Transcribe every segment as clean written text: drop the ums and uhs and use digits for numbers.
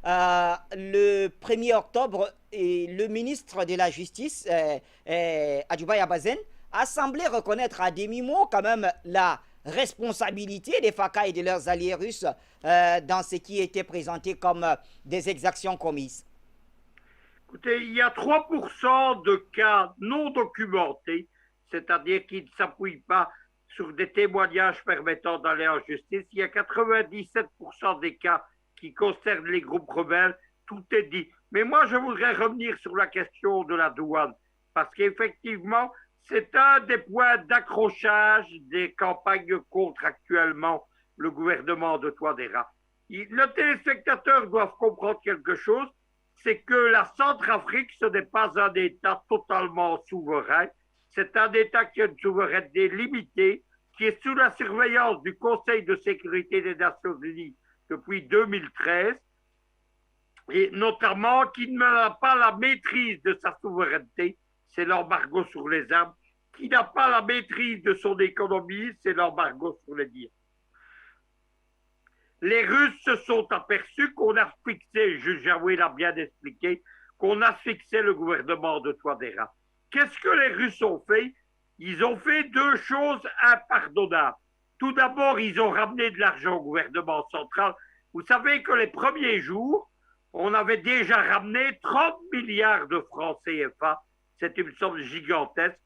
le 1er octobre, et le ministre de la Justice, Adjuba Yabazen, a semblé reconnaître à demi-mot quand même la responsabilité des FACA et de leurs alliés russes dans ce qui était présenté comme des exactions commises. Écoutez, il y a 3% de cas non documentés, c'est-à-dire qui ne s'appuient pas sur des témoignages permettant d'aller en justice. Il y a 97% des cas qui concernent les groupes rebelles. Tout est dit. Mais moi, je voudrais revenir sur la question de la douane, parce qu'effectivement, c'est un des points d'accrochage des campagnes contre actuellement le gouvernement de Touadéra. Le téléspectateur doit comprendre quelque chose, c'est que la Centrafrique, ce n'est pas un État totalement souverain, c'est un État qui a une souveraineté limitée, qui est sous la surveillance du Conseil de sécurité des Nations Unies depuis 2013, et notamment qui n'a pas la maîtrise de sa souveraineté, c'est l'embargo sur les armes, qui n'a pas la maîtrise de son économie, c'est l'embargo sur les biens. Les Russes se sont aperçus qu'on asphyxiait, Jaoué l'a bien expliqué, qu'on asphyxiait le gouvernement de Touadéra. Qu'est-ce que les Russes ont fait? Ils ont fait deux choses impardonnables. Tout d'abord, ils ont ramené de l'argent au gouvernement central. Vous savez que les premiers jours, on avait déjà ramené 30 milliards de francs CFA. C'est une somme gigantesque.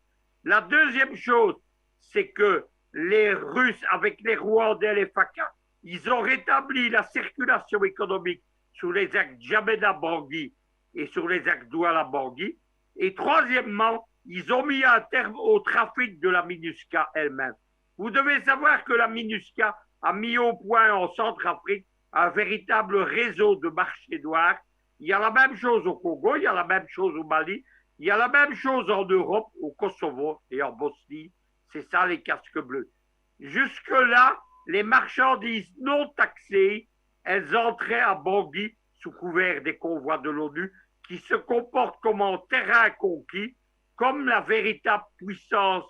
La deuxième chose, c'est que les Russes, avec les Rwandais et les FACA, ils ont rétabli la circulation économique sur les actes Djamena Bangui et sur les actes Douala Bangui. Et troisièmement, ils ont mis un terme au trafic de la MINUSCA elle-même. Vous devez savoir que la MINUSCA a mis au point en Centrafrique un véritable réseau de marchés noirs. Il y a la même chose au Congo, il y a la même chose au Mali, il y a la même chose en Europe, au Kosovo et en Bosnie. C'est ça les casques bleus. Jusque-là, les marchandises non taxées, elles entraient à Bangui sous couvert des convois de l'ONU qui se comportent comme en terrain conquis, comme la véritable puissance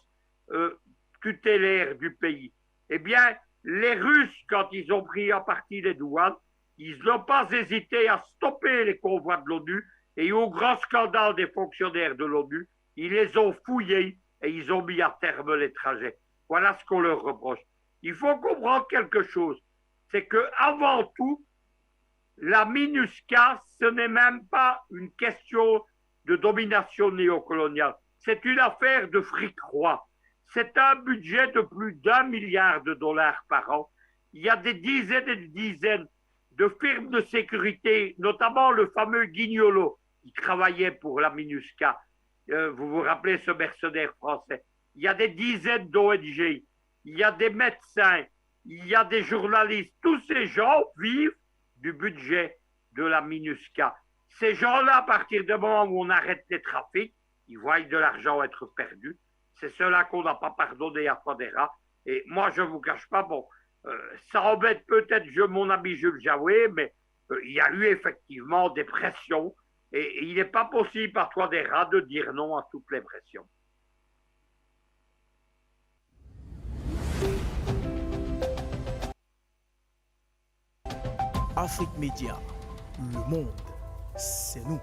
tutélaire du pays. Eh bien, les Russes, quand ils ont pris en partie les douanes, ils n'ont pas hésité à stopper les convois de l'ONU et au grand scandale des fonctionnaires de l'ONU, ils les ont fouillés et ils ont mis à terme les trajets. Voilà ce qu'on leur reproche. Il faut comprendre quelque chose, c'est que avant tout, la MINUSCA, ce n'est même pas une question de domination néocoloniale, c'est une affaire de fric roi. C'est un budget de plus d'1 milliard de dollars par an. Il y a des dizaines et des dizaines de firmes de sécurité, notamment le fameux Guignolo, qui travaillait pour la MINUSCA. Vous vous rappelez ce mercenaire français. Il y a des dizaines d'ONG, il y a des médecins, il y a des journalistes. Tous ces gens vivent du budget de la MINUSCA. Ces gens-là, à partir du moment où on arrête les trafics, ils voient de l'argent être perdu. C'est cela qu'on n'a pas pardonné à Touadéra. Et moi, je ne vous cache pas, bon, ça embête peut-être mon ami Jules Jaoué, mais il y a eu effectivement des pressions. Et il n'est pas possible à Touadéra de dire non à toutes les pressions. Afrique Média, le monde, c'est nous.